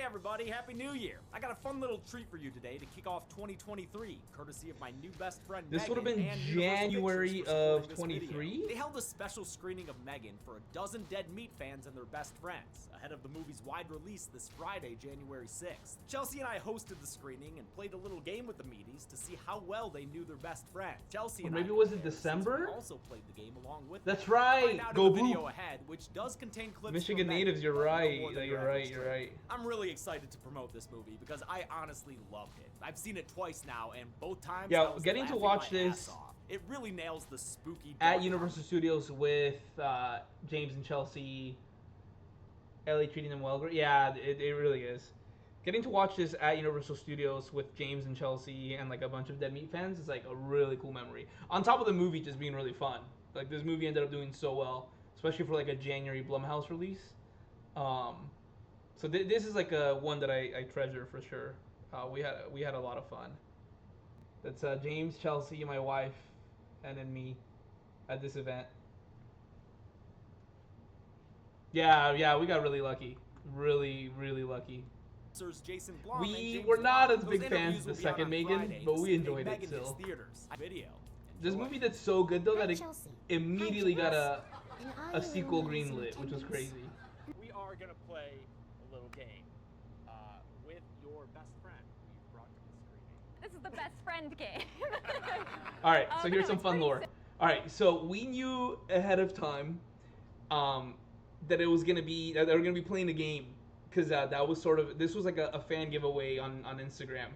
everybody, Happy New Year! I got a fun little treat for you today to kick off 2023, courtesy of my new best friend This would have Megan been and Universal January Pictures for of supporting this 23? video. They held a special screening of Megan for a dozen Dead Meat fans and their best friends, ahead of the movie's wide release this Friday, January 6th. Chelsea and I hosted the screening and played a little game with the meaties to see how well they knew their best friend. Chelsea and maybe I was it compared, December? since we also played the game along with That's them. right. Find out Go in the video Boo. ahead, which does contain clips Michigan from Megan, natives, you're but no right. more than You're your right. average You're trailer. right. I'm really excited to promote this movie because I honestly loved it. I've seen it twice now, and both times I was getting to laughing watch my this ass off. It really nails the spooky at dark Universal comedy. Studios with James and Chelsea. Ellie treating them well. Yeah, it really is. Getting to watch this at Universal Studios with James and Chelsea and like a bunch of Dead Meat fans is like a really cool memory. On top of the movie just being really fun. Like this movie ended up doing so well, especially for like a January Blumhouse release. So this is like a one that I treasure for sure. We had a lot of fun. That's James, Chelsea, my wife, and then me at this event. Yeah, we got really lucky. Really, really lucky. Jason Blum and We James were not Wan. as Those big fans interviews of the will be out second on Megan, Friday, but the we same day enjoyed it Megan hits still. theaters. Video. This Enjoy. movie did so good though that it Chelsea. immediately got a And sequel I am greenlit, which was crazy. We are gonna play a little game with your best friend who you brought to the screening. This is the best friend game. All right, so Oh, here's no, some it's fun pretty lore. All right, so we knew ahead of time that it was gonna be that they were gonna be playing a game because that was sort of this was like a fan giveaway on Instagram,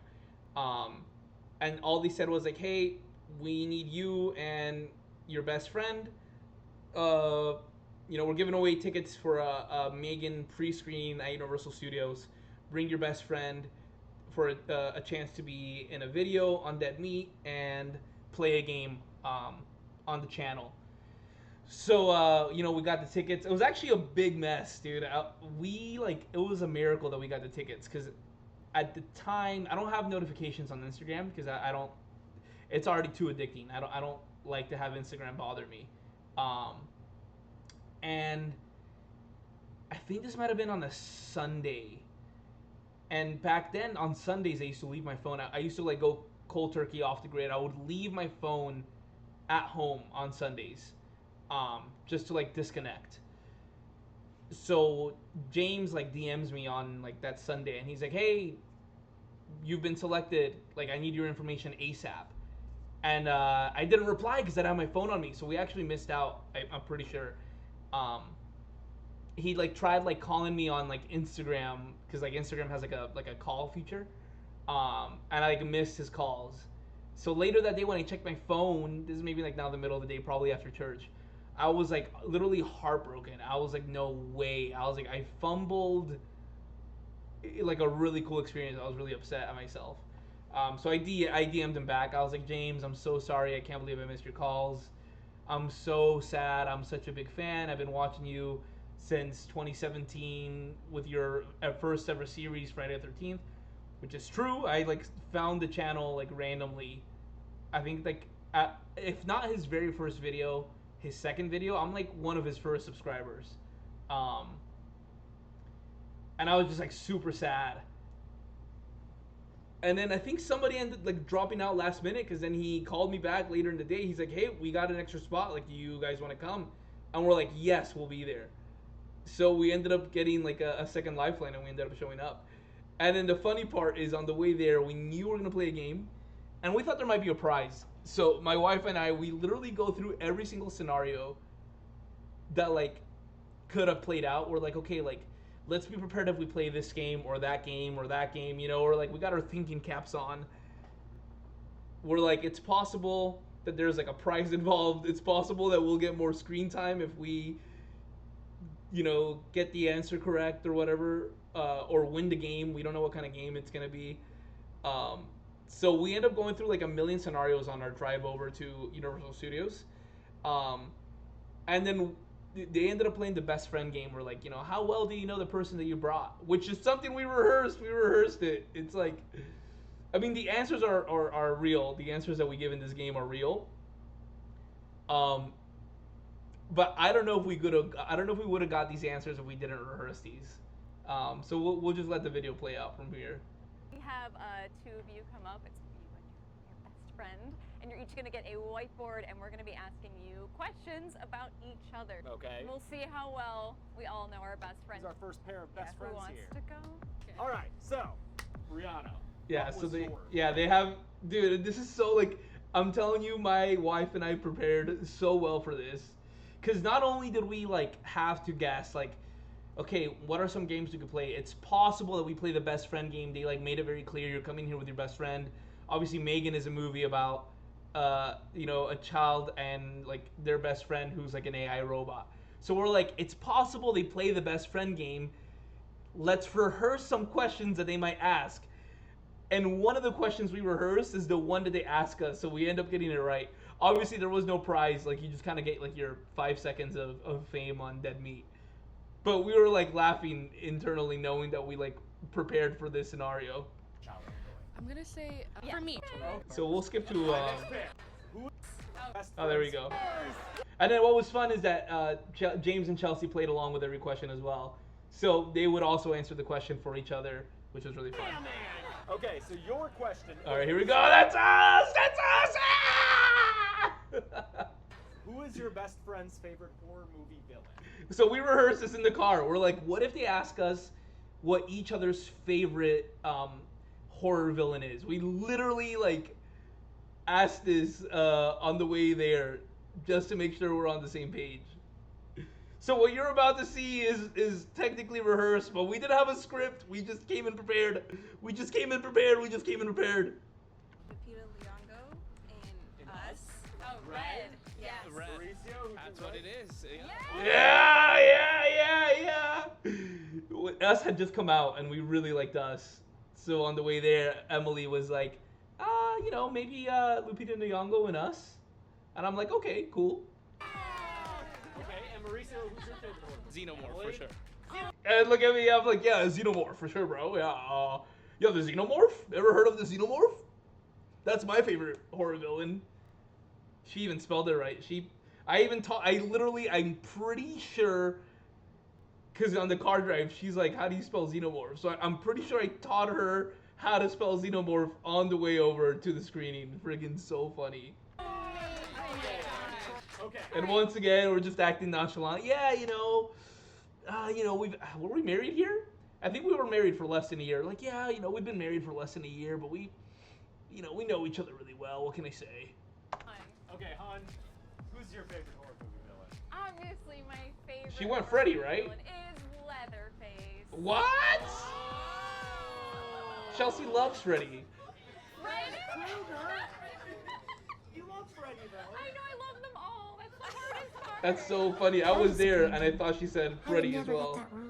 and all they said was like, hey, we need you and your best friend. We're giving away tickets for a Megan pre-screen at Universal Studios. Bring your best friend for a chance to be in a video on Dead Meat and play a game on the channel. So we got the tickets. It was actually a big mess, dude. It was a miracle that we got the tickets because at the time I don't have notifications on Instagram because I don't. It's already too addicting. I don't like to have Instagram bother me. And I think this might have been on a Sunday. And back then on Sundays I used to leave my phone out. I used to like go cold turkey off the grid. I would leave my phone at home on Sundays, just to like disconnect. So James like DMs me on like that Sunday and he's like, hey, you've been selected. Like I need your information ASAP. And I didn't reply because I had my phone on me. So we actually missed out. I'm pretty sure. He like tried like calling me on like Instagram because like Instagram has like a call feature, and I like missed his calls. So later that day when I checked my phone, this is maybe like now the middle of the day, probably after church, I was like literally heartbroken. I was like, no way. I was like, I fumbled like a really cool experience. I was really upset at myself. So I DM'd him back. I was like, James, I'm so sorry. I can't believe I missed your calls. I'm so sad. I'm such a big fan. I've been watching you since 2017 with your first ever series, Friday the 13th, which is true. I like found the channel like randomly. I think like if not his very first video, his second video, I'm like one of his first subscribers. And I was just like super sad. And then I think somebody ended like dropping out last minute because then he called me back later in the day. He's like, hey, we got an extra spot. Like, do you guys want to come? And we're like, yes, we'll be there. So we ended up getting like a second lifeline and we ended up showing up. And then the funny part is on the way there, we knew we were going to play a game and we thought there might be a prize. So my wife and I, we literally go through every single scenario that like could have played out. We're like, okay, like, let's be prepared if we play this game or that game or that game, or like we got our thinking caps on. We're like, it's possible that there's like a prize involved. It's possible that we'll get more screen time if we, get the answer correct or whatever, or win the game. We don't know what kind of game it's going to be. So we end up going through like a million scenarios on our drive over to Universal Studios. And then they ended up playing the best friend game where like, how well do you know the person that you brought? Which is something we rehearsed. We rehearsed it. It's like, I mean, the answers are real. The answers that we give in this game are real. But I don't know if we would have got these answers if we didn't rehearse these. So we'll just let the video play out from here. We have two of you come up. It's you and your best friend, and you're each going to get a whiteboard, and we're going to be asking you questions about each other. Okay. We'll see how well we all know our best friends. Who's our first pair of best Who friends wants here? to go? All right, so Brianna. Yeah, what so was they yours? they have, dude, this is so like, I'm telling you, my wife and I prepared so well for this, because not only did we like have to guess like, okay, what are some games we could play? It's possible that we play the best friend game. They like made it very clear you're coming here with your best friend. Obviously, Megan is a movie about a child and like their best friend who's like an AI robot. So we're like, it's possible they play the best friend game. Let's rehearse some questions that they might ask. And one of the questions we rehearsed is the one that they ask us, so we end up getting it right. Obviously, there was no prize. Like, you just kind of get like your 5 seconds of fame on Dead Meat. But we were like laughing internally, knowing that we like prepared for this scenario. I'm gonna say Yeah. for me. So we'll skip to. Best Oh, there we friends. go. And then what was fun is that James and Chelsea played along with every question as well. So they would also answer the question for each other, which was really fun. Okay, so your question. All right, here we go. That's us. That's us. Ah! Who is your best friend's favorite horror movie villain? So we rehearsed this in the car. We're like, what if they ask us what each other's favorite horror villain is? We literally like asked this on the way there just to make sure we're on the same page. So what you're about to see is technically rehearsed, but we didn't have a script. We just came in prepared. We just came in prepared. Lupita Nyong'o and us. Oh, red. Yes. Red. Mauricio, who's That's your what red? it is. Yeah. Us had just come out, and we really liked Us. So on the way there, Emily was like, maybe Lupita Nyong'o and Us. And I'm like, okay, cool. Okay, and Mauricio, who's your favorite horror movie? Xenomorph for Emily? sure. And look at me, I'm like, yeah, Xenomorph for sure, bro. Yeah, the Xenomorph? Ever heard of the Xenomorph? That's my favorite horror villain. She even spelled it right. I'm pretty sure, because on the car drive, she's like, how do you spell Xenomorph? So I'm pretty sure I taught her how to spell Xenomorph on the way over to the screening. Friggin' so funny. Okay. And once again, we're just acting nonchalant. Yeah, were we married here? I think we were married for less than a year. Like, yeah, we've been married for less than a year, but we know each other really well. What can I say? Okay, Han, who's your favorite horror movie villain? Obviously, my favorite. She went Freddy, right? villain is Leatherface. What? Chelsea loves Freddy. Freddy? You love Freddy, though. I know, I love them all. That's the hardest part. That's so funny. I was there and I thought she said I would Freddy as never well. get that wrong.